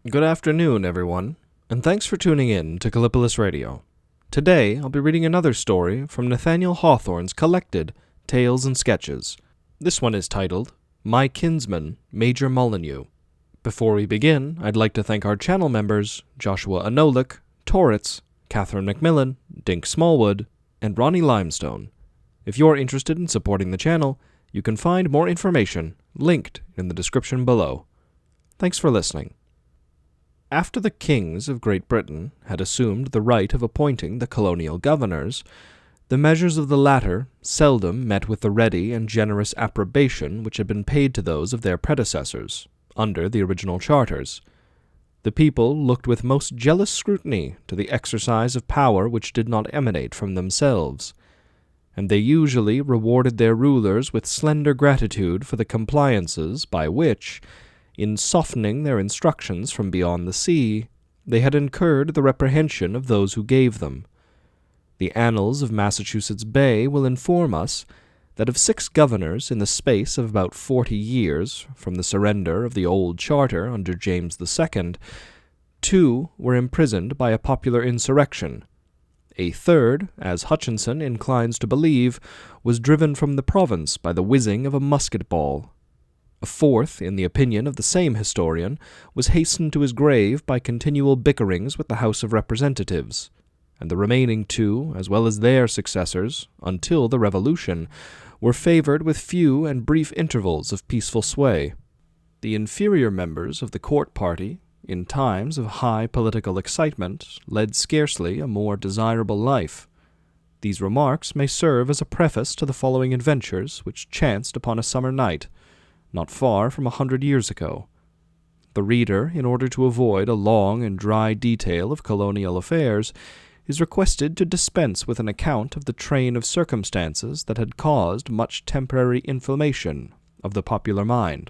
Good afternoon, everyone, and thanks for tuning in to Kallipolis Radio. Today, I'll be reading another story from Nathaniel Hawthorne's collected Tales and Sketches. This one is titled, My Kinsman, Major Molineux. Before we begin, I'd like to thank our channel members, Joshua Anolik, Torritz, Catherine McMillan, Dink Smallwood, and Ronnie Limestone. If you're interested in supporting the channel, you can find more information linked in the description below. Thanks for listening. After the kings of Great Britain had assumed the right of appointing the colonial governors, the measures of the latter seldom met with the ready and generous approbation which had been paid to those of their predecessors, under the original charters. The people looked with most jealous scrutiny to the exercise of power which did not emanate from themselves, and they usually rewarded their rulers with slender gratitude for the compliances by which, in softening their instructions from beyond the sea, they had incurred the reprehension of those who gave them. The annals of Massachusetts Bay will inform us that of 6 governors in the space of about 40 years from the surrender of the old charter under James II, 2 were imprisoned by a popular insurrection. A third, as Hutchinson inclines to believe, was driven from the province by the whizzing of a musket ball. A fourth, in the opinion of the same historian, was hastened to his grave by continual bickerings with the House of Representatives, and the remaining 2, as well as their successors, until the Revolution, were favored with few and brief intervals of peaceful sway. The inferior members of the court party, in times of high political excitement, led scarcely a more desirable life. These remarks may serve as a preface to the following adventures which chanced upon a summer night, not far from 100 years ago. The reader, in order to avoid a long and dry detail of colonial affairs, is requested to dispense with an account of the train of circumstances that had caused much temporary inflammation of the popular mind.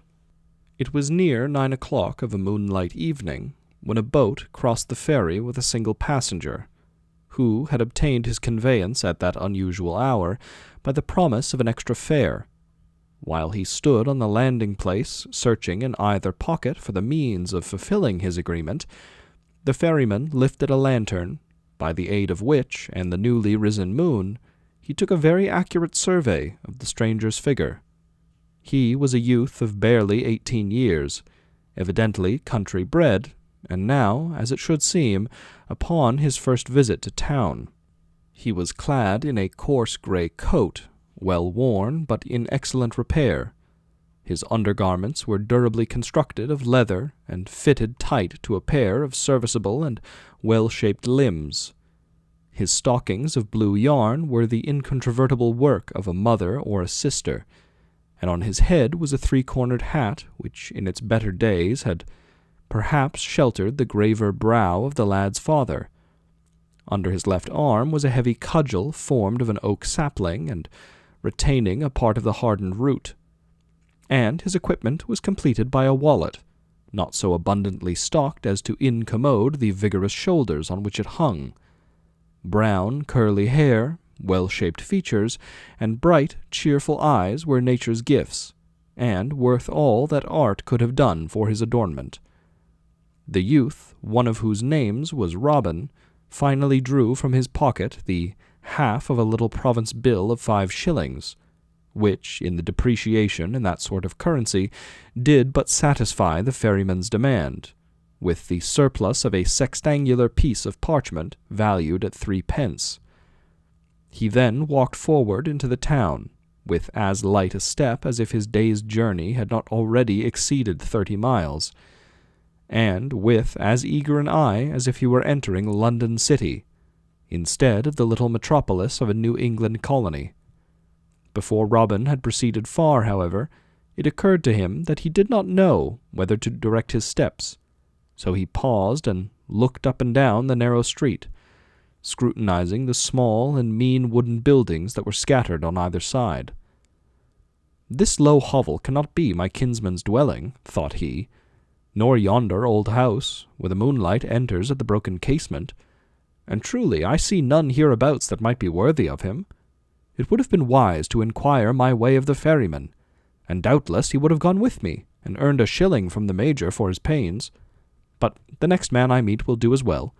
It was near 9 o'clock of a moonlight evening when a boat crossed the ferry with a single passenger, who had obtained his conveyance at that unusual hour by the promise of an extra fare. While he stood on the landing-place, searching in either pocket for the means of fulfilling his agreement, the ferryman lifted a lantern, by the aid of which, and the newly risen moon, he took a very accurate survey of the stranger's figure. He was a youth of barely 18 years, evidently country-bred, and now, as it should seem, upon his first visit to town. He was clad in a coarse grey coat, well worn, but in excellent repair. His undergarments were durably constructed of leather and fitted tight to a pair of serviceable and well-shaped limbs. His stockings of blue yarn were the incontrovertible work of a mother or a sister, and on his head was a 3-cornered hat which, in its better days, had perhaps sheltered the graver brow of the lad's father. Under his left arm was a heavy cudgel formed of an oak sapling and retaining a part of the hardened root, and his equipment was completed by a wallet, not so abundantly stocked as to incommode the vigorous shoulders on which it hung. Brown, curly hair, well-shaped features, and bright, cheerful eyes were nature's gifts, and worth all that art could have done for his adornment. The youth, one of whose names was Robin, finally drew from his pocket the half of a little province bill of 5 shillings, which, in the depreciation in that sort of currency, did but satisfy the ferryman's demand, with the surplus of a sextangular piece of parchment valued at 3 pence. He then walked forward into the town, with as light a step as if his day's journey had not already exceeded 30 miles, and with as eager an eye as if he were entering London City, instead of the little metropolis of a New England colony. Before Robin had proceeded far, however, it occurred to him that he did not know whether to direct his steps, so he paused and looked up and down the narrow street, scrutinizing the small and mean wooden buildings that were scattered on either side. "This low hovel cannot be my kinsman's dwelling," thought he, "nor yonder old house, where the moonlight enters at the broken casement, and truly I see none hereabouts that might be worthy of him. It would have been wise to inquire my way of the ferryman, and doubtless he would have gone with me, and earned a shilling from the major for his pains. but the next man I meet will do as well."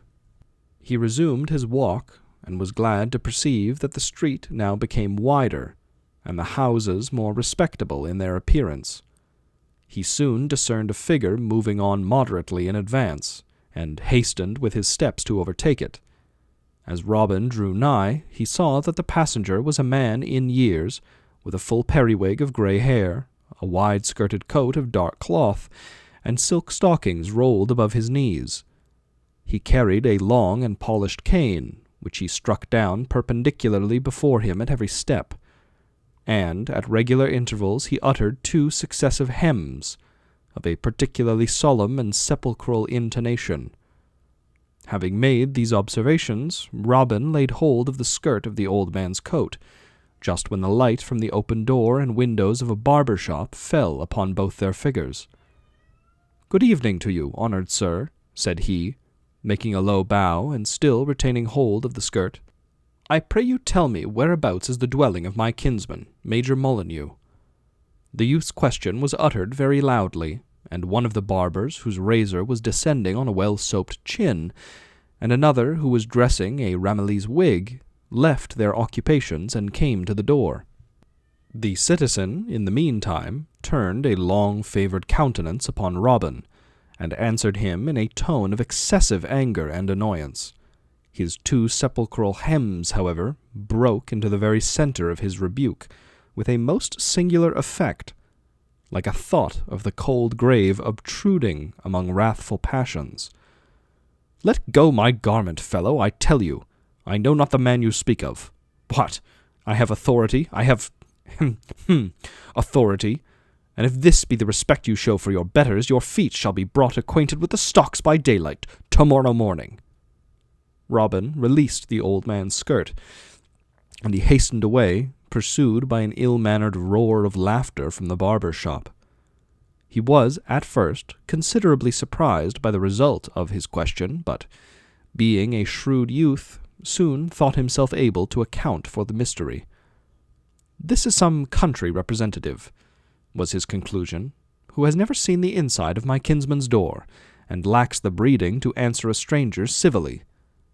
He resumed his walk, and was glad to perceive that the street now became wider, and the houses more respectable in their appearance. He soon discerned a figure moving on moderately in advance, and hastened with his steps to overtake it. As Robin drew nigh, he saw that the passenger was a man in years, with a full periwig of grey hair, a wide-skirted coat of dark cloth, and silk stockings rolled above his knees. He carried a long and polished cane, which he struck down perpendicularly before him at every step, and at regular intervals he uttered 2 successive hems, of a particularly solemn and sepulchral intonation. Having made these observations, Robin laid hold of the skirt of the old man's coat, just when the light from the open door and windows of a barber shop fell upon both their figures. "Good evening to you, honored sir," said he, making a low bow and still retaining hold of the skirt. "I pray you tell me whereabouts is the dwelling of my kinsman, Major Molineux." The youth's question was uttered very loudly, and one of the barbers, whose razor was descending on a well-soaped chin, and another who was dressing a Ramillies wig, left their occupations and came to the door. The citizen, in the meantime, turned a long-favoured countenance upon Robin, and answered him in a tone of excessive anger and annoyance. His 2 sepulchral hems, however, broke into the very centre of his rebuke, with a most singular effect, like a thought of the cold grave obtruding among wrathful passions. "Let go my garment, fellow, I tell you. I know not the man you speak of. What? I have authority, authority, and if this be the respect you show for your betters, your feet shall be brought acquainted with the stocks by daylight, tomorrow morning." Robin released the old man's skirt, and he hastened away, pursued by an ill-mannered roar of laughter from the barber shop. He was, at first, considerably surprised by the result of his question, but, being a shrewd youth, soon thought himself able to account for the mystery. "This is some country representative," was his conclusion, "who has never seen the inside of my kinsman's door, and lacks the breeding to answer a stranger civilly.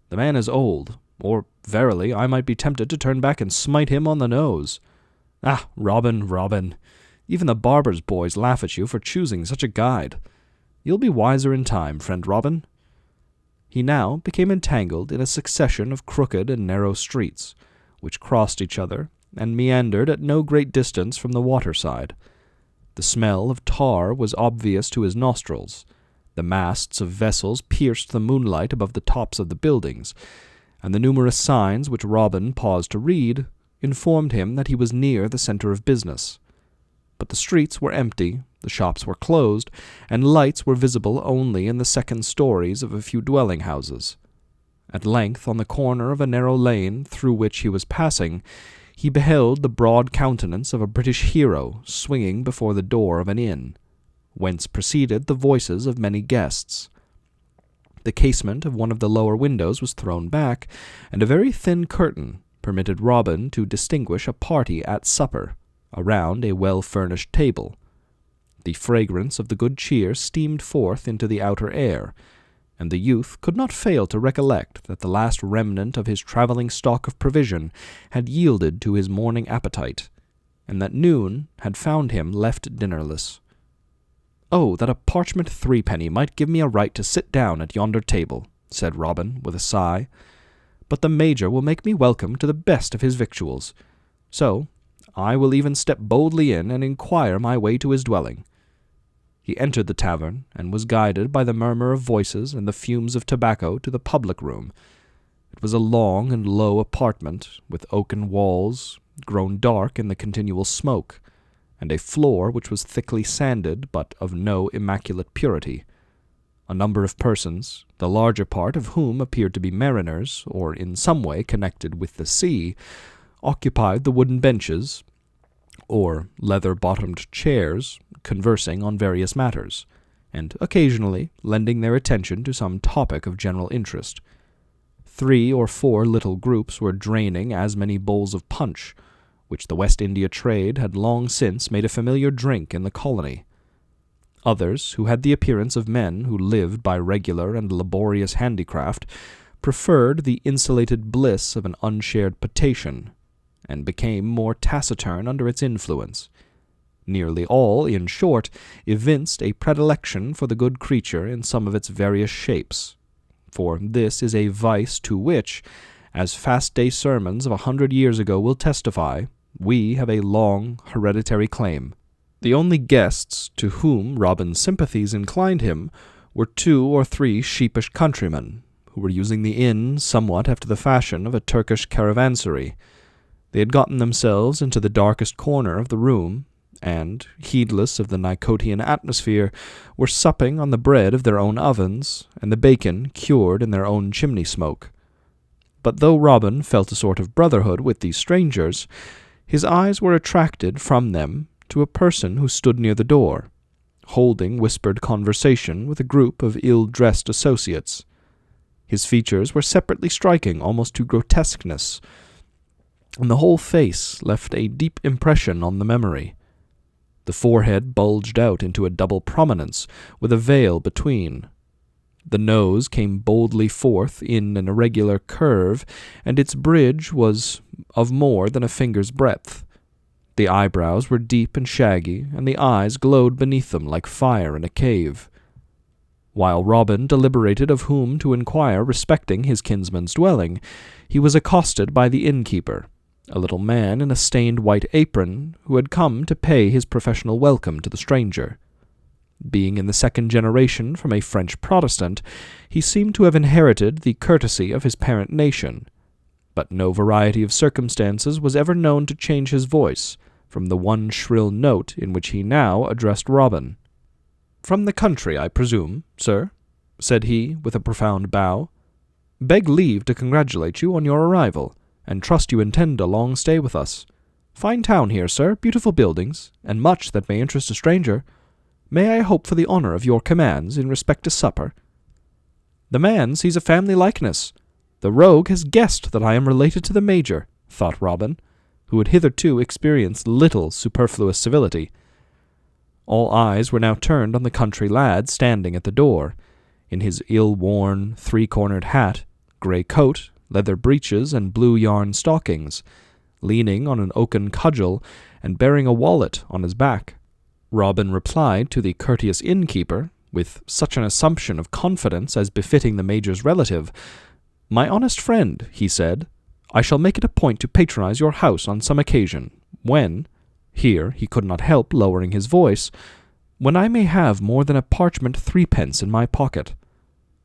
The man is old, or, verily, I might be tempted to turn back and smite him on the nose. Ah, Robin, even the barber's boys laugh at you for choosing such a guide. You'll be wiser in time, friend Robin." He now became entangled in a succession of crooked and narrow streets, which crossed each other, and meandered at no great distance from the waterside. The smell of tar was obvious to his nostrils. The masts of vessels pierced the moonlight above the tops of the buildings, and the numerous signs which Robin paused to read informed him that he was near the centre of business. But the streets were empty, the shops were closed, and lights were visible only in the second stories of a few dwelling-houses. At length, on the corner of a narrow lane through which he was passing, he beheld the broad countenance of a British hero swinging before the door of an inn, whence proceeded the voices of many guests. The casement of one of the lower windows was thrown back, and a very thin curtain permitted Robin to distinguish a party at supper, around a well-furnished table. The fragrance of the good cheer steamed forth into the outer air, and the youth could not fail to recollect that the last remnant of his travelling stock of provision had yielded to his morning appetite, and that noon had found him left dinnerless. "Oh, that a parchment threepenny might give me a right to sit down at yonder table," said Robin, with a sigh. "But the Major will make me welcome to the best of his victuals. So I will even step boldly in and inquire my way to his dwelling." He entered the tavern, and was guided by the murmur of voices and the fumes of tobacco to the public room. It was a long and low apartment, with oaken walls, grown dark in the continual smoke, and a floor which was thickly sanded, but of no immaculate purity. A number of persons, the larger part of whom appeared to be mariners, or in some way connected with the sea, occupied the wooden benches, or leather-bottomed chairs, conversing on various matters, and occasionally lending their attention to some topic of general interest. 3 or 4 little groups were draining as many bowls of punch, which the West India trade had long since made a familiar drink in the colony. Others, who had the appearance of men who lived by regular and laborious handicraft, preferred the insulated bliss of an unshared potation, and became more taciturn under its influence. Nearly all, in short, evinced a predilection for the good creature in some of its various shapes, for this is a vice to which, as fast-day sermons of 100 years ago will testify, we have a long hereditary claim. The only guests to whom Robin's sympathies inclined him were 2 or 3 sheepish countrymen, who were using the inn somewhat after the fashion of a Turkish caravansary. They had gotten themselves into the darkest corner of the room, and, heedless of the Nicotian atmosphere, were supping on the bread of their own ovens, and the bacon cured in their own chimney smoke. But though Robin felt a sort of brotherhood with these strangers, his eyes were attracted from them to a person who stood near the door, holding whispered conversation with a group of ill-dressed associates. His features were separately striking almost to grotesqueness, and the whole face left a deep impression on the memory. The forehead bulged out into a double prominence, with a veil between. The nose came boldly forth in an irregular curve, and its bridge was of more than a finger's breadth. The eyebrows were deep and shaggy, and the eyes glowed beneath them like fire in a cave. While Robin deliberated of whom to inquire respecting his kinsman's dwelling, he was accosted by the innkeeper, a little man in a stained white apron, who had come to pay his professional welcome to the stranger. Being in the 2nd generation from a French Protestant, he seemed to have inherited the courtesy of his parent nation, but no variety of circumstances was ever known to change his voice from the one shrill note in which he now addressed Robin. "From the country, I presume, sir," said he, with a profound bow. "Beg leave to congratulate you on your arrival, and trust you intend a long stay with us. Fine town here, sir, beautiful buildings, and much that may interest a stranger. May I hope for the honour of your commands in respect to supper?" "The man sees a family likeness. The rogue has guessed that I am related to the Major," thought Robin, who had hitherto experienced little superfluous civility. All eyes were now turned on the country lad standing at the door, in his ill-worn, 3-cornered hat, grey coat, leather breeches, and blue yarn stockings, leaning on an oaken cudgel, and bearing a wallet on his back. Robin replied to the courteous innkeeper, with such an assumption of confidence as befitting the Major's relative. "My honest friend," he said, "I shall make it a point to patronize your house on some occasion, when," here he could not help lowering his voice, "when I may have more than a parchment 3d in my pocket.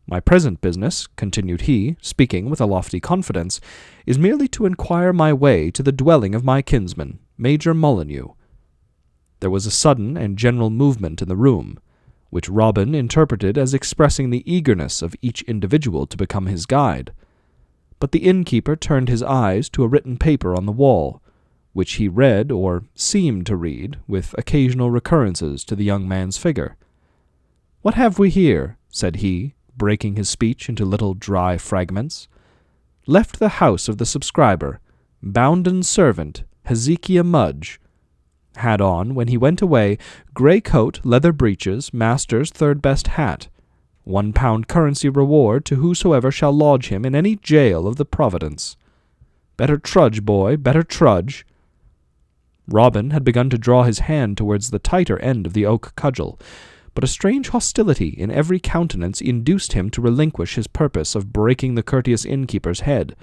My present business," continued he, speaking with a lofty confidence, "is merely to inquire my way to the dwelling of my kinsman, Major Molineux." There was a sudden and general movement in the room, which Robin interpreted as expressing the eagerness of each individual to become his guide. But the innkeeper turned his eyes to a written paper on the wall, which he read, or seemed to read, with occasional recurrences to the young man's figure. "What have we here?" said he, breaking his speech into little dry fragments. "Left the house of the subscriber, bounden servant, Hezekiah Mudge. Had on, when he went away, grey coat, leather breeches, master's 3rd best hat. £1 currency reward to whosoever shall lodge him in any jail of the Providence. Better trudge, boy, better trudge." Robin had begun to draw his hand towards the tighter end of the oak cudgel, but a strange hostility in every countenance induced him to relinquish his purpose of breaking the courteous innkeeper's head.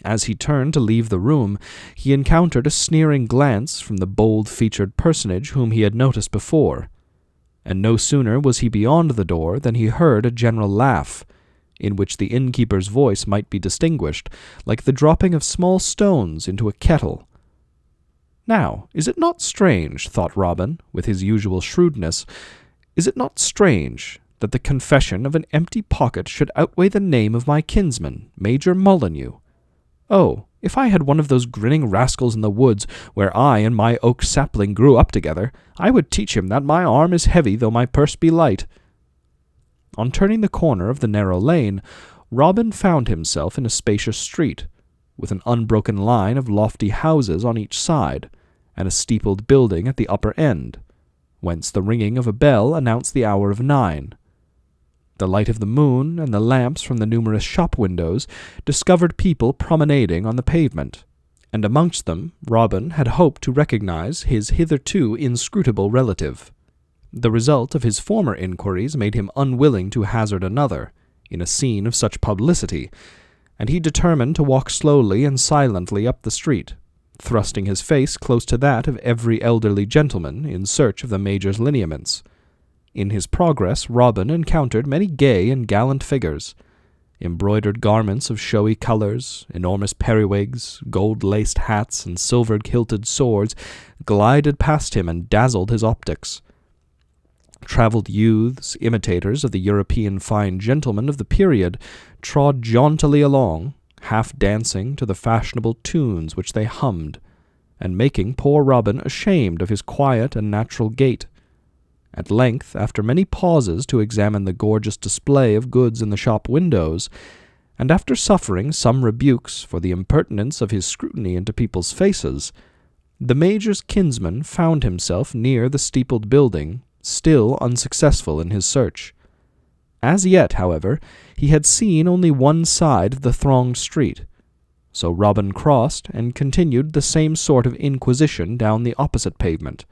As he turned to leave the room, he encountered a sneering glance from the bold-featured personage whom he had noticed before, and no sooner was he beyond the door than he heard a general laugh, in which the innkeeper's voice might be distinguished, like the dropping of small stones into a kettle. "Now, is it not strange," thought Robin, with his usual shrewdness, "is it not strange that the confession of an empty pocket should outweigh the name of my kinsman, Major Molineux? Oh, if I had one of those grinning rascals in the woods where I and my oak sapling grew up together, I would teach him that my arm is heavy though my purse be light." On turning the corner of the narrow lane, Robin found himself in a spacious street, with an unbroken line of lofty houses on each side, and a steepled building at the upper end, whence the ringing of a bell announced the hour of 9. The light of the moon and the lamps from the numerous shop windows discovered people promenading on the pavement, and amongst them Robin had hoped to recognize his hitherto inscrutable relative. The result of his former inquiries made him unwilling to hazard another, in a scene of such publicity, and he determined to walk slowly and silently up the street, thrusting his face close to that of every elderly gentleman in search of the Major's lineaments. In his progress Robin encountered many gay and gallant figures. Embroidered garments of showy colours, enormous periwigs, gold-laced hats, and silver-hilted swords glided past him and dazzled his optics. Travelled youths, imitators of the European fine gentlemen of the period, trod jauntily along, half dancing to the fashionable tunes which they hummed, and making poor Robin ashamed of his quiet and natural gait. At length, after many pauses to examine the gorgeous display of goods in the shop windows, and after suffering some rebukes for the impertinence of his scrutiny into people's faces, the Major's kinsman found himself near the steepled building, still unsuccessful in his search. As yet, however, he had seen only one side of the thronged street, so Robin crossed and continued the same sort of inquisition down the opposite pavement,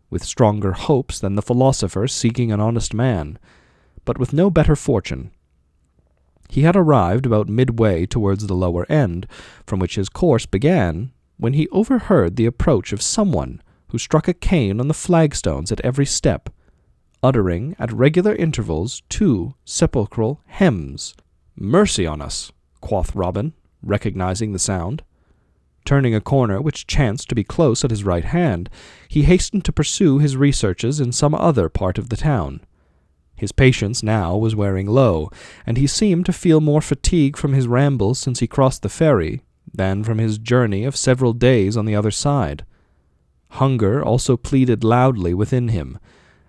with stronger hopes than the philosopher seeking an honest man, but with no better fortune. He had arrived about midway towards the lower end, from which his course began, when he overheard the approach of someone who struck a cane on the flagstones at every step, uttering at regular intervals 2 sepulchral hems. "Mercy on us," quoth Robin, recognizing the sound. Turning a corner which chanced to be close at his right hand, he hastened to pursue his researches in some other part of the town. His patience now was wearing low, and he seemed to feel more fatigue from his rambles since he crossed the ferry than from his journey of several days on the other side. Hunger also pleaded loudly within him,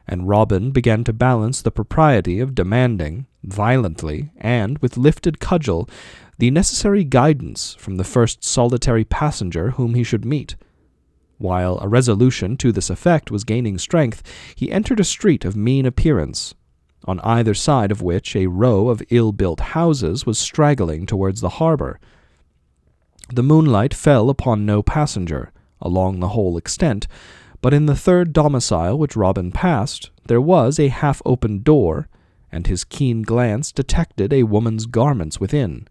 and Robin began to balance the propriety of demanding, violently, and with lifted cudgel, the necessary guidance from the first solitary passenger whom he should meet. While a resolution to this effect was gaining strength, he entered a street of mean appearance, on either side of which a row of ill-built houses was straggling towards the harbour. The moonlight fell upon no passenger along the whole extent, but in the third domicile which Robin passed there was a half-opened door, and his keen glance detected a woman's garments within.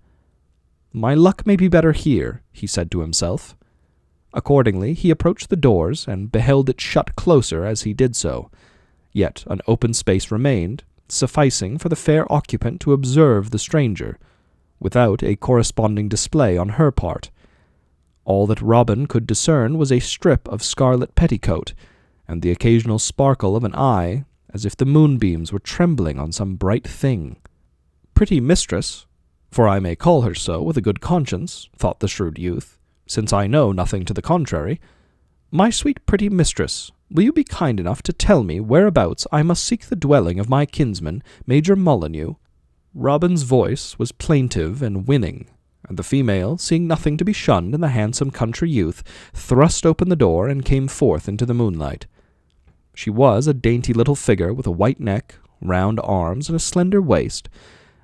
"My luck may be better here," he said to himself. Accordingly he approached the doors, and beheld it shut closer as he did so. Yet an open space remained, sufficing for the fair occupant to observe the stranger, without a corresponding display on her part. All that Robin could discern was a strip of scarlet petticoat, and the occasional sparkle of an eye, as if the moonbeams were trembling on some bright thing. "Pretty mistress, for I may call her so with a good conscience," thought the shrewd youth, "since I know nothing to the contrary. My sweet pretty mistress, will you be kind enough to tell me whereabouts I must seek the dwelling of my kinsman, Major Molineux?" Robin's voice was plaintive and winning, and the female, seeing nothing to be shunned in the handsome country youth, thrust open the door and came forth into the moonlight. She was a dainty little figure with a white neck, round arms, and a slender waist,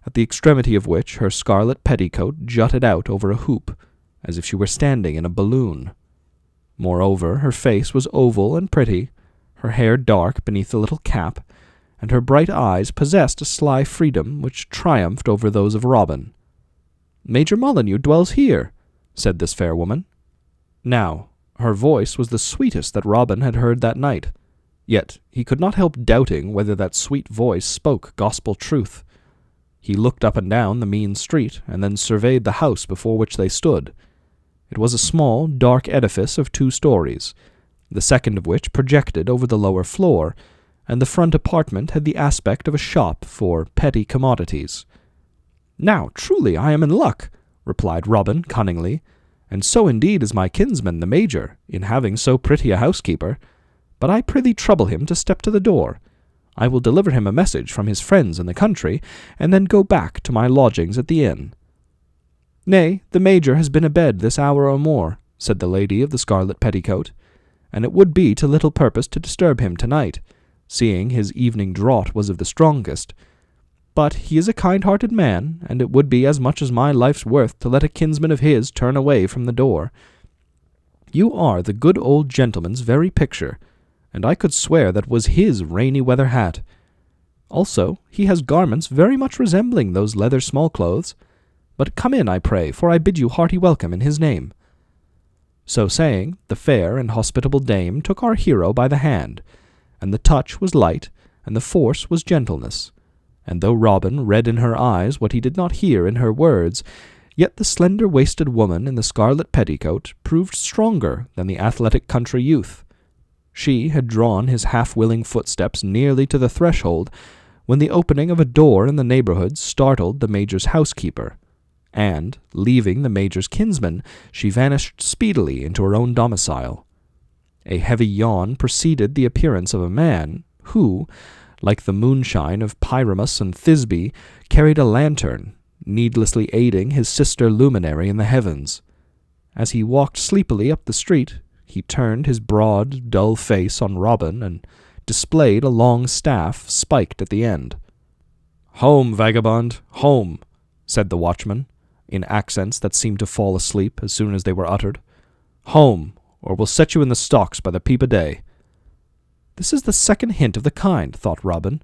at the extremity of which her scarlet petticoat jutted out over a hoop, as if she were standing in a balloon. Moreover, her face was oval and pretty, her hair dark beneath the little cap, and her bright eyes possessed a sly freedom which triumphed over those of Robin. "Major Molineux dwells here," said this fair woman. Now, her voice was the sweetest that Robin had heard that night, yet he could not help doubting whether that sweet voice spoke gospel truth. He looked up and down the mean street, and then surveyed the house before which they stood. It was a small, dark edifice of 2 stories, the second of which projected over the lower floor, and the front apartment had the aspect of a shop for petty commodities. "Now, truly, I am in luck," replied Robin cunningly, "and so indeed is my kinsman, the Major, in having so pretty a housekeeper. But I prithee trouble him to step to the door. I will deliver him a message from his friends in the country, and then go back to my lodgings at the inn." "Nay, the Major has been abed this hour or more," said the lady of the scarlet petticoat, "and it would be to little purpose to disturb him tonight, seeing his evening draught was of the strongest. But he is a kind-hearted man, and it would be as much as my life's worth to let a kinsman of his turn away from the door. You are the good old gentleman's very picture, and I could swear that was his rainy weather hat. Also, he has garments very much resembling those leather small-clothes. But come in, I pray, for I bid you hearty welcome in his name." So saying, the fair and hospitable dame took our hero by the hand, and the touch was light, and the force was gentleness. And though Robin read in her eyes what he did not hear in her words, yet the slender-waisted woman in the scarlet petticoat proved stronger than the athletic country youth. She had drawn his half-willing footsteps nearly to the threshold, when the opening of a door in the neighborhood startled the Major's housekeeper, and, leaving the Major's kinsman, she vanished speedily into her own domicile. A heavy yawn preceded the appearance of a man, who, like the moonshine of Pyramus and Thisbe, carried a lantern, needlessly aiding his sister luminary in the heavens. As he walked sleepily up the street, he turned his broad, dull face on Robin, and displayed a long staff spiked at the end. "Home, vagabond, home," said the watchman, in accents that seemed to fall asleep as soon as they were uttered. "Home, or we'll set you in the stocks by the peep o' day." "This is the second hint of the kind," thought Robin.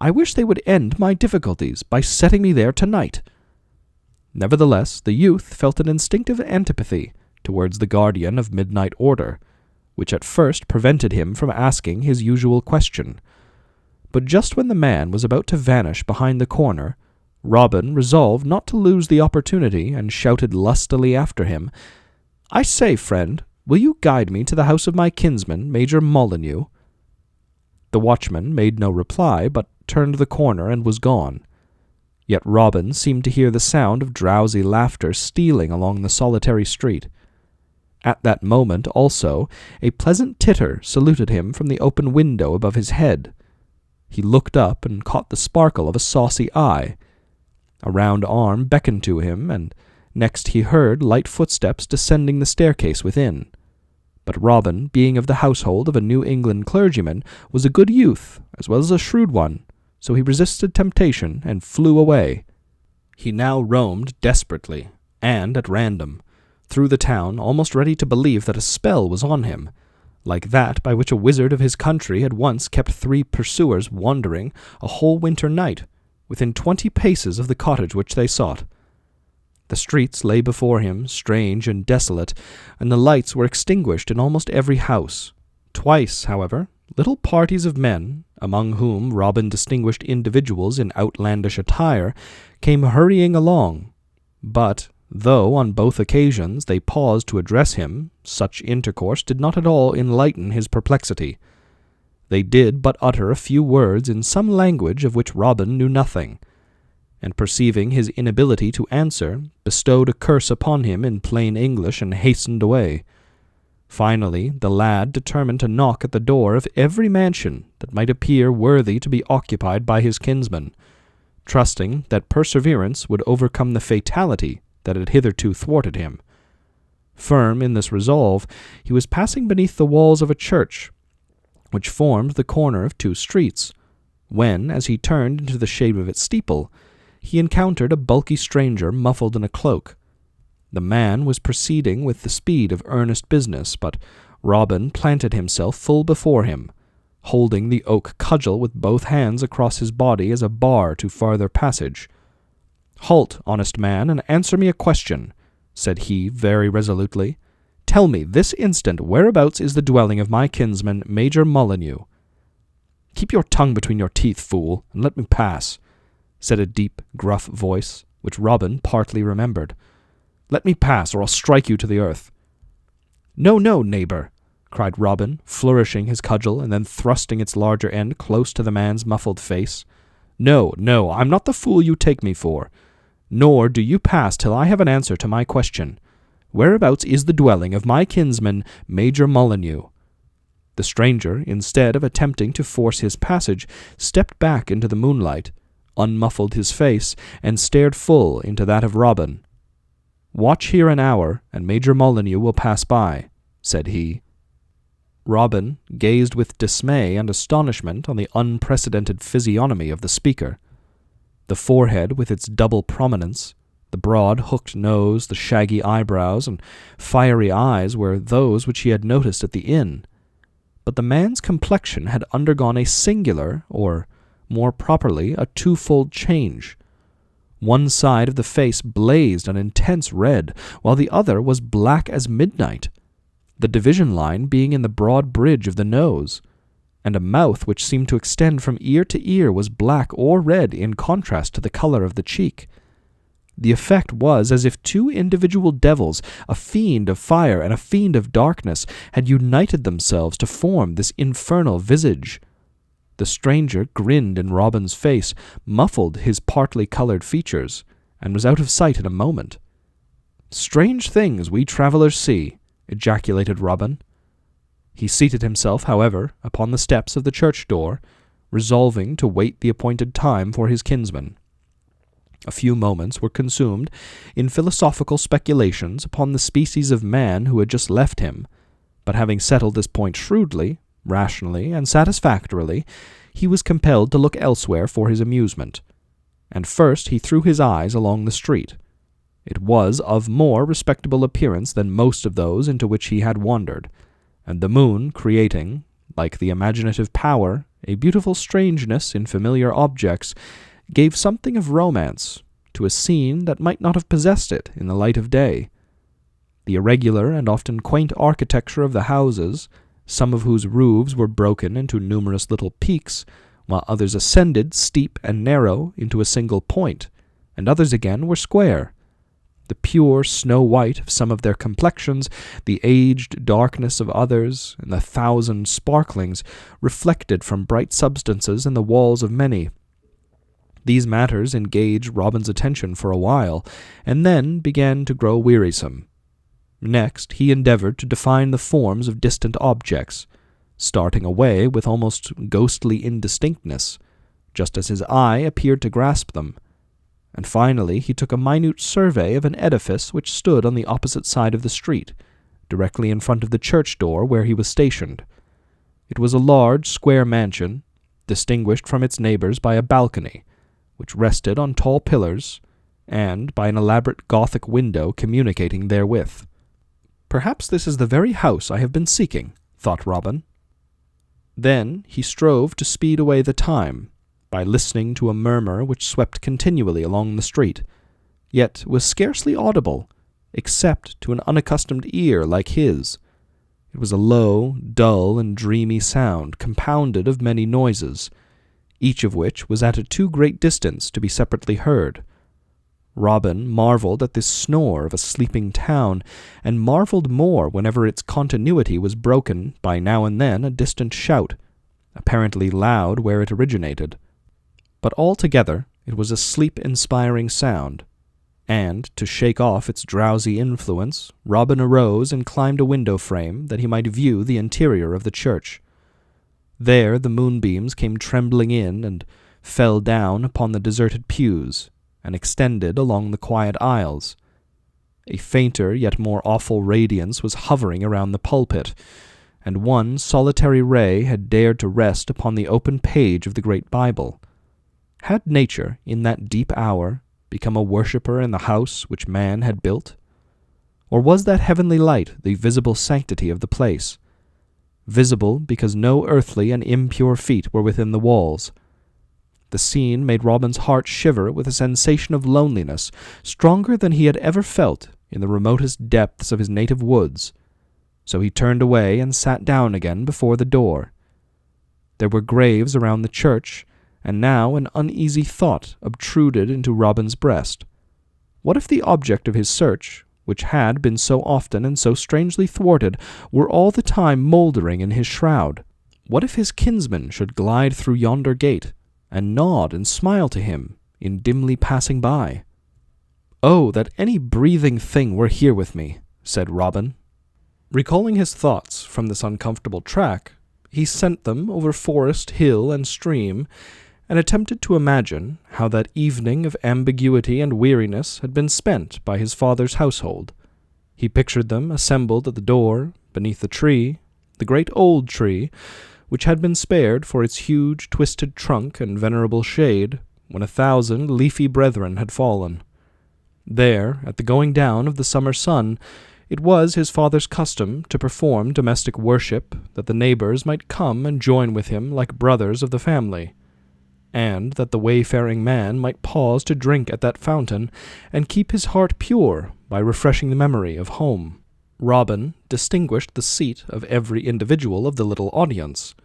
"I wish they would end my difficulties by setting me there tonight." Nevertheless, the youth felt an instinctive antipathy towards the guardian of midnight order, which at first prevented him from asking his usual question. But just when the man was about to vanish behind the corner, Robin resolved not to lose the opportunity, and shouted lustily after him, "I say, friend, will you guide me to the house of my kinsman, Major Molineux?" The watchman made no reply, but turned the corner and was gone. Yet Robin seemed to hear the sound of drowsy laughter stealing along the solitary street. At that moment, also, a pleasant titter saluted him from the open window above his head. He looked up and caught the sparkle of a saucy eye. A round arm beckoned to him, and next he heard light footsteps descending the staircase within. But Robin, being of the household of a New England clergyman, was a good youth, as well as a shrewd one, so he resisted temptation and flew away. He now roamed desperately, and at random, through the town, almost ready to believe that a spell was on him, like that by which a wizard of his country had once kept 3 pursuers wandering a whole winter night, within 20 paces of the cottage which they sought. The streets lay before him, strange and desolate, and the lights were extinguished in almost every house. Twice, however, little parties of men, among whom Robin distinguished individuals in outlandish attire, came hurrying along, but though on both occasions they paused to address him, such intercourse did not at all enlighten his perplexity. They did but utter a few words in some language of which Robin knew nothing, and perceiving his inability to answer, bestowed a curse upon him in plain English and hastened away. Finally, the lad determined to knock at the door of every mansion that might appear worthy to be occupied by his kinsman, trusting that perseverance would overcome the fatality that had hitherto thwarted him. Firm in this resolve, he was passing beneath the walls of a church, which formed the corner of 2 streets, when, as he turned into the shade of its steeple, he encountered a bulky stranger muffled in a cloak. The man was proceeding with the speed of earnest business, but Robin planted himself full before him, holding the oak cudgel with both hands across his body as a bar to farther passage. "Halt, honest man, and answer me a question," said he very resolutely. "Tell me this instant whereabouts is the dwelling of my kinsman, Major Molineux." "Keep your tongue between your teeth, fool, and let me pass," said a deep, gruff voice, which Robin partly remembered. "Let me pass, or I'll strike you to the earth." "No, no, neighbour," cried Robin, flourishing his cudgel and then thrusting its larger end close to the man's muffled face. "No, no, I'm not the fool you take me for. Nor do you pass till I have an answer to my question. Whereabouts is the dwelling of my kinsman, Major Molineux?" The stranger, instead of attempting to force his passage, stepped back into the moonlight, unmuffled his face, and stared full into that of Robin. "Watch here an hour, and Major Molineux will pass by," said he. Robin gazed with dismay and astonishment on the unprecedented physiognomy of the speaker. The forehead with its double prominence, the broad hooked nose, the shaggy eyebrows, and fiery eyes were those which he had noticed at the inn. But the man's complexion had undergone a singular, or, more properly, a twofold change. One side of the face blazed an intense red, while the other was black as midnight, the division line being in the broad bridge of the nose, and a mouth which seemed to extend from ear to ear was black or red in contrast to the color of the cheek. The effect was as if two individual devils, a fiend of fire and a fiend of darkness, had united themselves to form this infernal visage. The stranger grinned in Robin's face, muffled his partly colored features, and was out of sight in a moment. "Strange things we travellers see," ejaculated Robin. He seated himself, however, upon the steps of the church door, resolving to wait the appointed time for his kinsman. A few moments were consumed in philosophical speculations upon the species of man who had just left him, but having settled this point shrewdly, rationally, and satisfactorily, he was compelled to look elsewhere for his amusement. And first he threw his eyes along the street. It was of more respectable appearance than most of those into which he had wandered, and the moon creating, like the imaginative power, a beautiful strangeness in familiar objects, gave something of romance to a scene that might not have possessed it in the light of day. The irregular and often quaint architecture of the houses, some of whose roofs were broken into numerous little peaks, while others ascended steep and narrow into a single point, and others again were square. The pure snow white of some of their complexions, the aged darkness of others, and the thousand sparklings reflected from bright substances in the walls of many. These matters engaged Robin's attention for a while, and then began to grow wearisome. Next, he endeavored to define the forms of distant objects, starting away with almost ghostly indistinctness, just as his eye appeared to grasp them. And finally he took a minute survey of an edifice which stood on the opposite side of the street, directly in front of the church door where he was stationed. It was a large square mansion, distinguished from its neighbors by a balcony, which rested on tall pillars, and by an elaborate Gothic window communicating therewith. "Perhaps this is the very house I have been seeking," thought Robin. Then he strove to speed away the time, by listening to a murmur which swept continually along the street, yet was scarcely audible, except to an unaccustomed ear like his. It was a low, dull, and dreamy sound, compounded of many noises, each of which was at a too great distance to be separately heard. Robin marvelled at this snore of a sleeping town, and marvelled more whenever its continuity was broken by now and then a distant shout, apparently loud where it originated. But altogether it was a sleep-inspiring sound, and, to shake off its drowsy influence, Robin arose and climbed a window-frame that he might view the interior of the church. There the moonbeams came trembling in and fell down upon the deserted pews, and extended along the quiet aisles. A fainter yet more awful radiance was hovering around the pulpit, and one solitary ray had dared to rest upon the open page of the great Bible. Had nature, in that deep hour, become a worshipper in the house which man had built? Or was that heavenly light the visible sanctity of the place? Visible because no earthly and impure feet were within the walls. The scene made Robin's heart shiver with a sensation of loneliness, stronger than he had ever felt in the remotest depths of his native woods. So he turned away and sat down again before the door. There were graves around the church, and now an uneasy thought obtruded into Robin's breast. What if the object of his search, which had been so often and so strangely thwarted, were all the time mouldering in his shroud? What if his kinsman should glide through yonder gate, and nod and smile to him in dimly passing by? "Oh, that any breathing thing were here with me," said Robin. Recalling his thoughts from this uncomfortable track, he sent them over forest, hill, and stream, and attempted to imagine how that evening of ambiguity and weariness had been spent by his father's household. He pictured them assembled at the door, beneath the tree, the the great old tree, which had been spared for its huge twisted trunk and venerable shade, when 1,000 leafy brethren had fallen. There, at the going down of the summer sun, it was his father's custom to perform domestic worship, that the neighbors might come and join with him like brothers of the family, and that the wayfaring man might pause to drink at that fountain and keep his heart pure by refreshing the memory of home. Robin distinguished the seat of every individual of the little audience.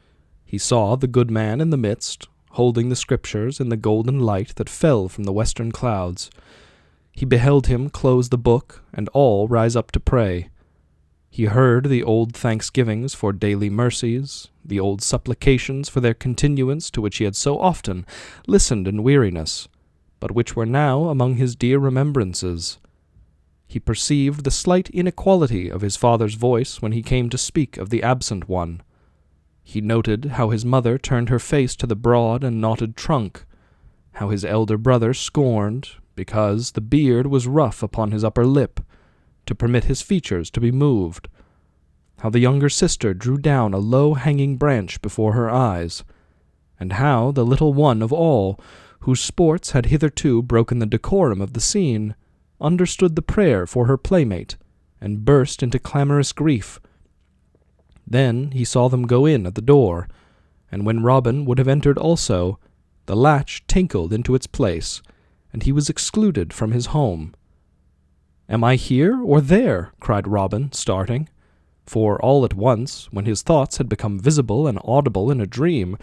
He saw the good man in the midst, holding the Scriptures in the golden light that fell from the western clouds. He beheld him close the book, and all rise up to pray. He heard the old thanksgivings for daily mercies, the old supplications for their continuance to which he had so often listened in weariness, but which were now among his dear remembrances. He perceived the slight inequality of his father's voice when he came to speak of the absent one. He noted how his mother turned her face to the broad and knotted trunk, how his elder brother scorned, because the beard was rough upon his upper lip, to permit his features to be moved, how the younger sister drew down a low-hanging branch before her eyes, and how the little one of all, whose sports had hitherto broken the decorum of the scene, understood the prayer for her playmate, and burst into clamorous grief. Then he saw them go in at the door, and when Robin would have entered also, the latch tinkled into its place, and he was excluded from his home. "Am I here or there?" cried Robin, starting. For all at once, when his thoughts had become visible and audible in a dream,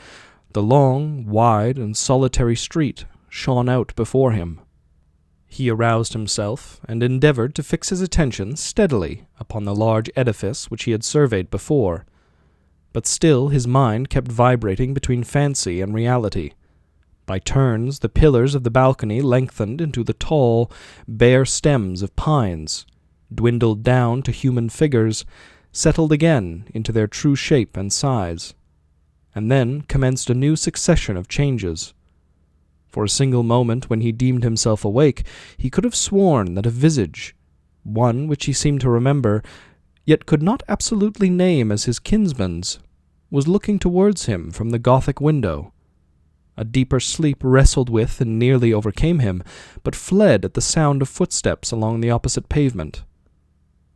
the long, wide, and solitary street shone out before him. He aroused himself, and endeavored to fix his attention steadily upon the large edifice which he had surveyed before. But still his mind kept vibrating between fancy and reality. By turns the pillars of the balcony lengthened into the tall, bare stems of pines, dwindled down to human figures, settled again into their true shape and size, and then commenced a new succession of changes. For a single moment, when he deemed himself awake, he could have sworn that a visage, one which he seemed to remember, yet could not absolutely name as his kinsman's, was looking towards him from the Gothic window. A deeper sleep wrestled with and nearly overcame him, but fled at the sound of footsteps along the opposite pavement.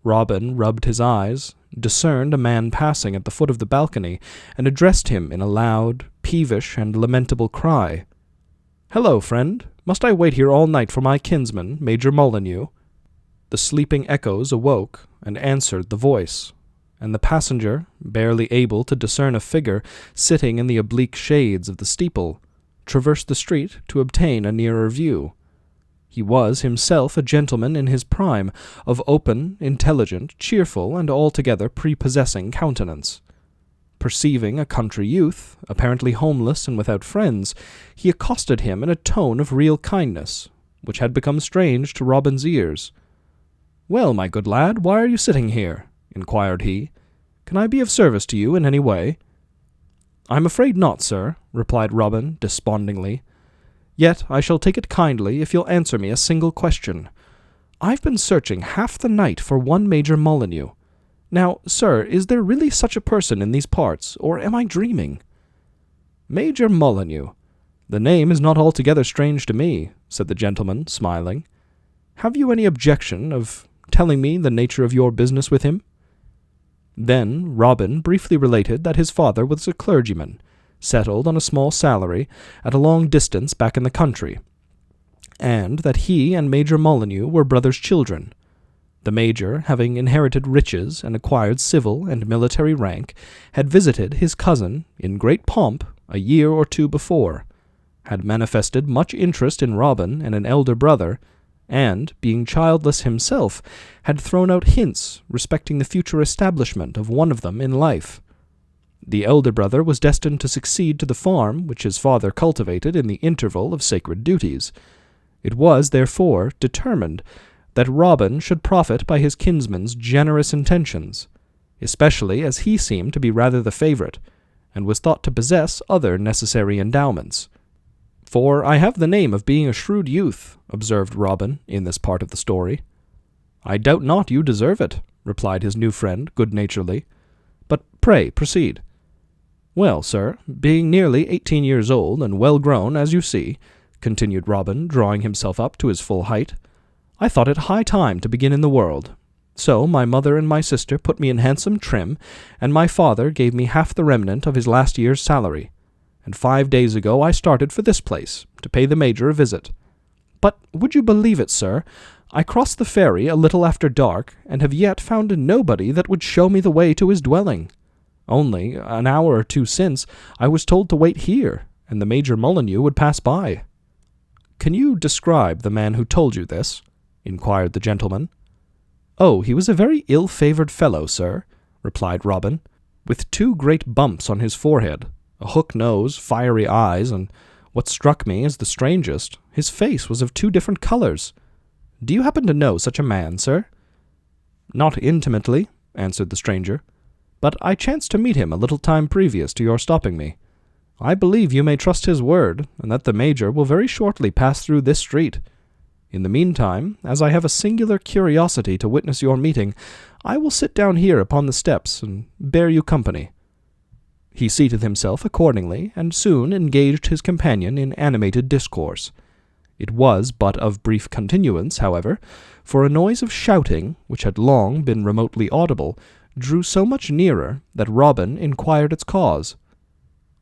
Robin rubbed his eyes, discerned a man passing at the foot of the balcony, and addressed him in a loud, peevish, and lamentable cry. "Hello, friend! Must I wait here all night for my kinsman, Major Molineux?" The sleeping echoes awoke and answered the voice, and the passenger, barely able to discern a figure sitting in the oblique shades of the steeple, traversed the street to obtain a nearer view. He was himself a gentleman in his prime, of open, intelligent, cheerful, and altogether prepossessing countenance. Perceiving a country youth, apparently homeless and without friends, he accosted him in a tone of real kindness, which had become strange to Robin's ears. "Well, my good lad, why are you sitting here?" inquired he. "Can I be of service to you in any way?" "I'm afraid not, sir," replied Robin despondingly. "Yet I shall take it kindly if you'll answer me a single question. I've been searching half the night for one Major Molineux. Now, sir, is there really such a person in these parts, or am I dreaming?" "Major Molineux. The name is not altogether strange to me," said the gentleman, smiling. "Have you any objection of telling me the nature of your business with him?" Then Robin briefly related that his father was a clergyman, settled on a small salary at a long distance back in the country, and that he and Major Molineux were brothers' children. The Major, having inherited riches and acquired civil and military rank, had visited his cousin in great pomp a year or two before, had manifested much interest in Robin and an elder brother, and, being childless himself, had thrown out hints respecting the future establishment of one of them in life. The elder brother was destined to succeed to the farm which his father cultivated in the interval of sacred duties. It was, therefore, determined that Robin should profit by his kinsman's generous intentions, especially as he seemed to be rather the favourite, and was thought to possess other necessary endowments. "For I have the name of being a shrewd youth," observed Robin in this part of the story. "I doubt not you deserve it," replied his new friend good-naturedly. But pray proceed." "Well, sir, being nearly 18 years old, and well grown, as you see," continued Robin, drawing himself up to his full height, "I thought it high time to begin in the world. So my mother and my sister put me in handsome trim, and my father gave me half the remnant of his last year's salary. And 5 days ago I started for this place, to pay the Major a visit. But would you believe it, sir, I crossed the ferry a little after dark, and have yet found nobody that would show me the way to his dwelling. Only, an hour or two since, I was told to wait here, and the Major Molineux would pass by." "Can you describe the man who told you this?" inquired the gentleman. "Oh, he was a very ill-favoured fellow, sir," replied Robin, "with 2 great bumps on his forehead, a hook nose, fiery eyes, and what struck me as the strangest, his face was of 2 different colours. Do you happen to know such a man, sir?" "Not intimately," answered the stranger, "but I chanced to meet him a little time previous to your stopping me. I believe you may trust his word, and that the Major will very shortly pass through this street. In the meantime, as I have a singular curiosity to witness your meeting, I will sit down here upon the steps and bear you company." He seated himself accordingly, and soon engaged his companion in animated discourse. It was but of brief continuance, however, for a noise of shouting, which had long been remotely audible, drew so much nearer that Robin inquired its cause.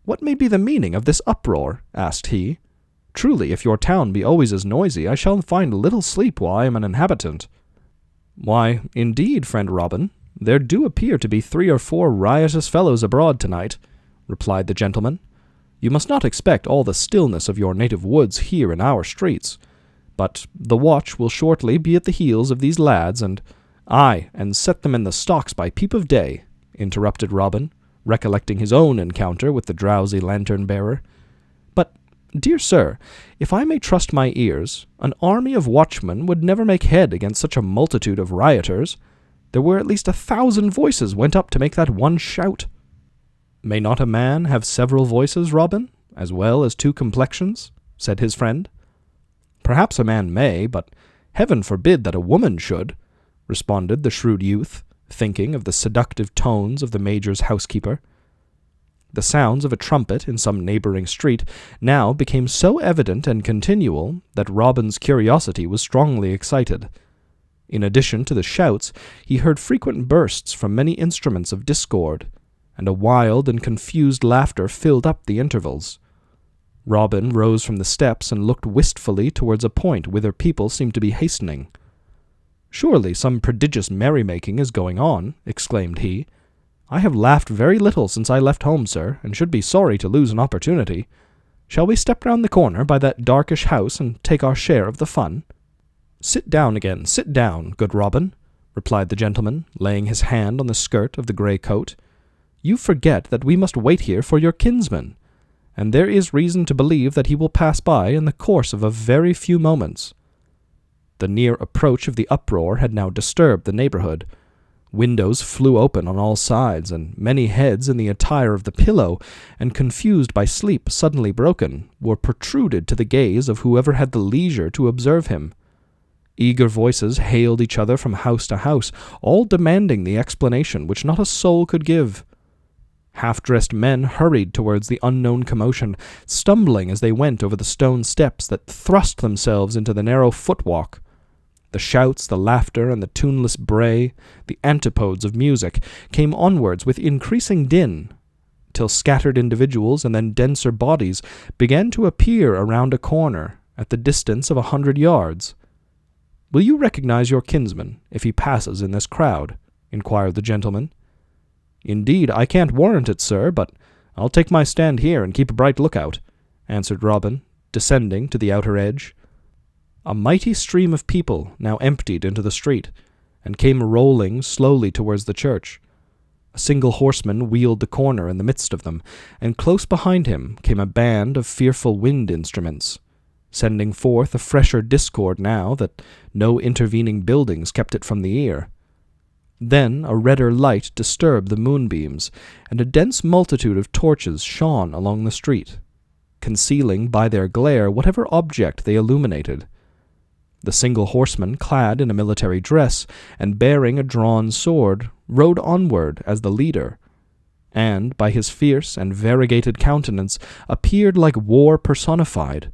"What may be the meaning of this uproar?" asked he. "Truly, if your town be always as noisy, I shall find little sleep while I am an inhabitant." "Why, indeed, friend Robin, there do appear to be 3 or 4 riotous fellows abroad tonight," replied the gentleman. "You must not expect all the stillness of your native woods here in our streets. But the watch will shortly be at the heels of these lads, and set them in the stocks by peep of day," interrupted Robin, recollecting his own encounter with the drowsy lantern-bearer. "But, dear sir, if I may trust my ears, an army of watchmen would never make head against such a multitude of rioters. There were at least 1,000 voices went up to make that one shout." "May not a man have several voices, Robin, as well as 2 complexions?" said his friend. "Perhaps a man may, but heaven forbid that a woman should," responded the shrewd youth, thinking of the seductive tones of the Major's housekeeper. The sounds of a trumpet in some neighbouring street now became so evident and continual that Robin's curiosity was strongly excited. In addition to the shouts, he heard frequent bursts from many instruments of discord, and a wild and confused laughter filled up the intervals. Robin rose from the steps and looked wistfully towards a point whither people seemed to be hastening. "Surely some prodigious merrymaking is going on," exclaimed he. "I have laughed very little since I left home, sir, and should be sorry to lose an opportunity. Shall we step round the corner by that darkish house and take our share of the fun?" "Sit down again, sit down, good Robin," replied the gentleman, laying his hand on the skirt of the grey coat. "You forget that we must wait here for your kinsman, and there is reason to believe that he will pass by in the course of a very few moments." The near approach of the uproar had now disturbed the neighbourhood. Windows flew open on all sides, and many heads in the attire of the pillow, and confused by sleep suddenly broken, were protruded to the gaze of whoever had the leisure to observe him. Eager voices hailed each other from house to house, all demanding the explanation which not a soul could give. Half-dressed men hurried towards the unknown commotion, stumbling as they went over the stone steps that thrust themselves into the narrow footwalk. The shouts, the laughter, and the tuneless bray, the antipodes of music, came onwards with increasing din, till scattered individuals and then denser bodies began to appear around a corner, at the distance of 100 yards. "Will you recognize your kinsman, if he passes in this crowd?" inquired the gentleman. "Indeed, I can't warrant it, sir, but I'll take my stand here and keep a bright lookout," answered Robin, descending to the outer edge. A mighty stream of people now emptied into the street, and came rolling slowly towards the church. A single horseman wheeled the corner in the midst of them, and close behind him came a band of fearful wind instruments, sending forth a fresher discord now that no intervening buildings kept it from the ear. Then a redder light disturbed the moonbeams, and a dense multitude of torches shone along the street, concealing by their glare whatever object they illuminated. The single horseman, clad in a military dress, and bearing a drawn sword, rode onward as the leader, and, by his fierce and variegated countenance, appeared like war personified.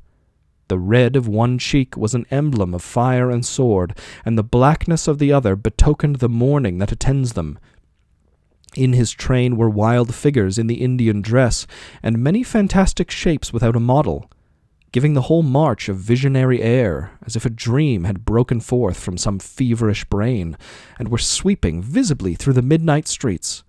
The red of one cheek was an emblem of fire and sword, and the blackness of the other betokened the mourning that attends them. In his train were wild figures in the Indian dress, and many fantastic shapes without a model, giving the whole march a visionary air, as if a dream had broken forth from some feverish brain, and were sweeping visibly through the midnight streets.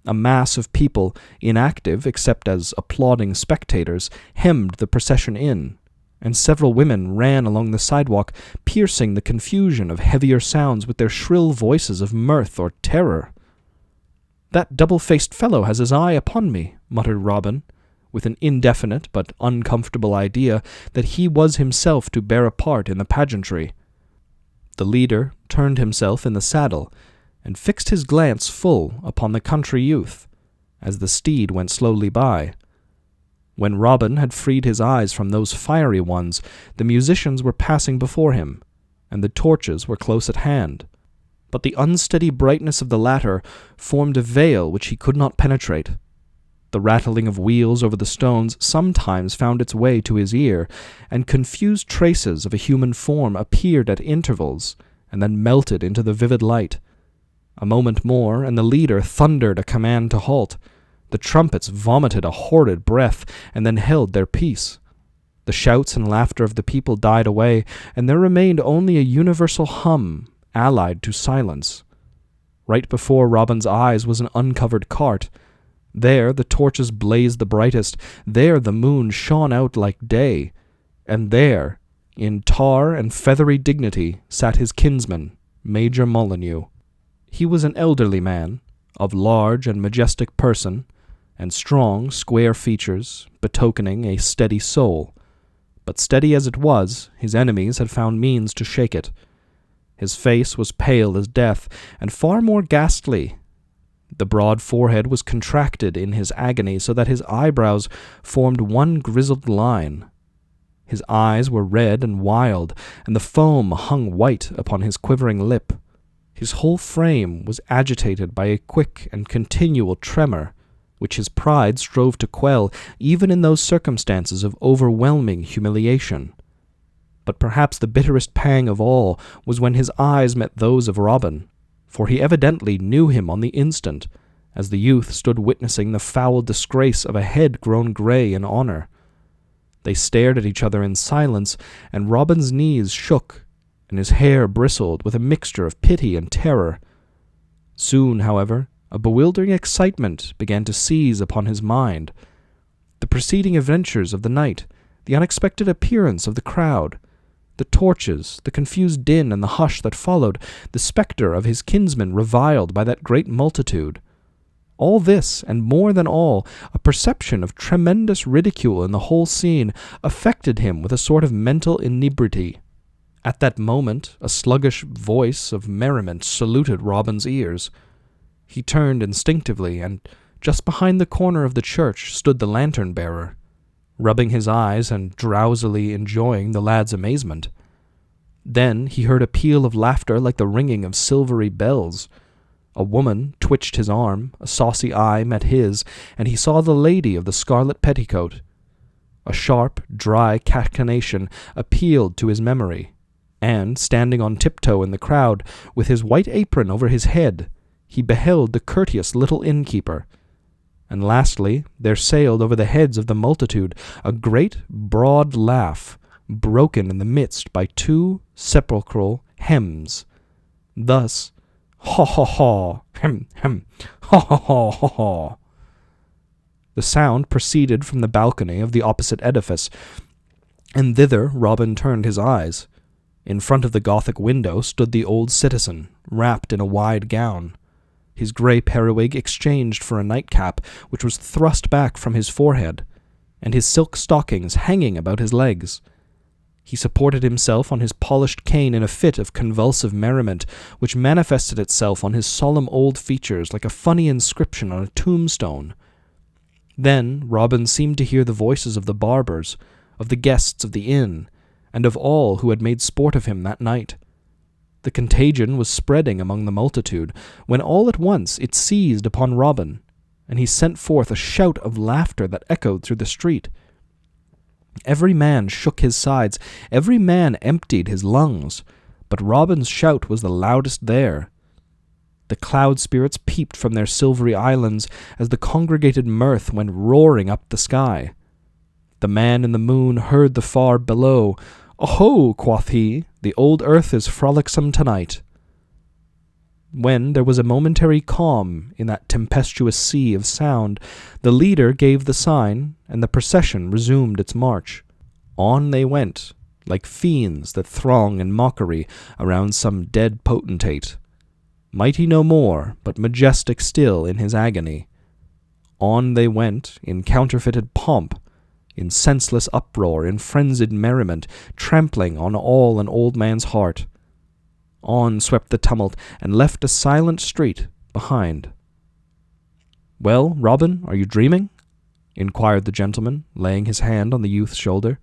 A mass of people, inactive except as applauding spectators, hemmed the procession in, and several women ran along the sidewalk, piercing the confusion of heavier sounds with their shrill voices of mirth or terror. "That double-faced fellow has his eye upon me," muttered Robin, with an indefinite but uncomfortable idea that he was himself to bear a part in the pageantry. The leader turned himself in the saddle, and fixed his glance full upon the country youth, as the steed went slowly by. When Robin had freed his eyes from those fiery ones, the musicians were passing before him, and the torches were close at hand. But the unsteady brightness of the latter formed a veil which he could not penetrate. The rattling of wheels over the stones sometimes found its way to his ear, and confused traces of a human form appeared at intervals, and then melted into the vivid light. A moment more, and the leader thundered a command to halt. The trumpets vomited a horrid breath, and then held their peace. The shouts and laughter of the people died away, and there remained only a universal hum, allied to silence. Right before Robin's eyes was an uncovered cart. There the torches blazed the brightest, there the moon shone out like day, and there, in tar and feathery dignity, sat his kinsman, Major Molineux. He was an elderly man, of large and majestic person, and strong, square features, betokening a steady soul. But steady as it was, his enemies had found means to shake it. His face was pale as death, and far more ghastly. The broad forehead was contracted in his agony so that his eyebrows formed one grizzled line. His eyes were red and wild, and the foam hung white upon his quivering lip. His whole frame was agitated by a quick and continual tremor, which his pride strove to quell even in those circumstances of overwhelming humiliation. But perhaps the bitterest pang of all was when his eyes met those of Robin, for he evidently knew him on the instant, as the youth stood witnessing the foul disgrace of a head grown grey in honor. They stared at each other in silence, and Robin's knees shook, and his hair bristled with a mixture of pity and terror. Soon, however, a bewildering excitement began to seize upon his mind. The preceding adventures of the night, the unexpected appearance of the crowd, the torches, the confused din and the hush that followed, the spectre of his kinsman reviled by that great multitude. All this, and more than all, a perception of tremendous ridicule in the whole scene, affected him with a sort of mental inebriety. At that moment, a sluggish voice of merriment saluted Robin's ears. He turned instinctively, and just behind the corner of the church stood the lantern-bearer, rubbing his eyes and drowsily enjoying the lad's amazement. Then he heard a peal of laughter like the ringing of silvery bells. A woman twitched his arm, a saucy eye met his, and he saw the lady of the scarlet petticoat. A sharp, dry cachinnation appealed to his memory, and, standing on tiptoe in the crowd, with his white apron over his head, he beheld the courteous little innkeeper. And lastly, there sailed over the heads of the multitude a great, broad laugh, broken in the midst by two sepulchral hems. Thus, "Ha ha ha, hem hem, ha ha ha ha ha." The sound proceeded from the balcony of the opposite edifice, and thither Robin turned his eyes. In front of the Gothic window stood the old citizen, wrapped in a wide gown. His grey periwig exchanged for a nightcap, which was thrust back from his forehead, and his silk stockings hanging about his legs. He supported himself on his polished cane in a fit of convulsive merriment, which manifested itself on his solemn old features like a funny inscription on a tombstone. Then Robin seemed to hear the voices of the barbers, of the guests of the inn, and of all who had made sport of him that night. The contagion was spreading among the multitude, when all at once it seized upon Robin, and he sent forth a shout of laughter that echoed through the street. Every man shook his sides, every man emptied his lungs, but Robin's shout was the loudest there. The cloud spirits peeped from their silvery islands as the congregated mirth went roaring up the sky. The man in the moon heard the far below. "Oho," quoth he, "the old earth is frolicsome tonight." When there was a momentary calm in that tempestuous sea of sound, the leader gave the sign, and the procession resumed its march. On they went, like fiends that throng in mockery around some dead potentate. Mighty no more, but majestic still in his agony. On they went, in counterfeited pomp, in senseless uproar, in frenzied merriment, trampling on all an old man's heart. On swept the tumult, and left a silent street behind. "Well, Robin, are you dreaming?" inquired the gentleman, laying his hand on the youth's shoulder.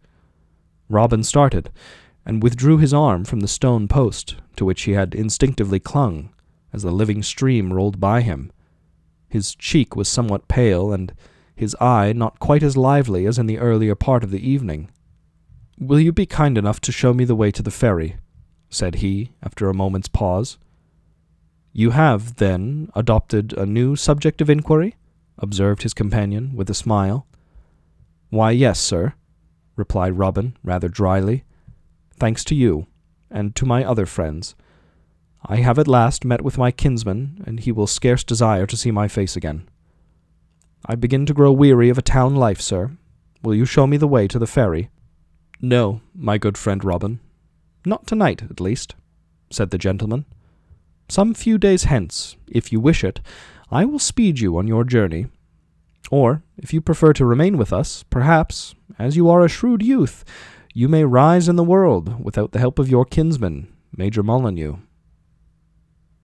Robin started, and withdrew his arm from the stone post, to which he had instinctively clung, as the living stream rolled by him. His cheek was somewhat pale, and his eye not quite as lively as in the earlier part of the evening. "Will you be kind enough to show me the way to the ferry?" said he, after a moment's pause. "You have, then, adopted a new subject of inquiry?" observed his companion, with a smile. "Why, yes, sir," replied Robin, rather dryly. "Thanks to you, and to my other friends. I have at last met with my kinsman, and he will scarce desire to see my face again. I begin to grow weary of a town life, sir. Will you show me the way to the ferry?" "No, my good friend Robin. Not tonight, at least," said the gentleman. "Some few days hence, if you wish it, I will speed you on your journey. Or, if you prefer to remain with us, perhaps, as you are a shrewd youth, you may rise in the world without the help of your kinsman, Major Molineux."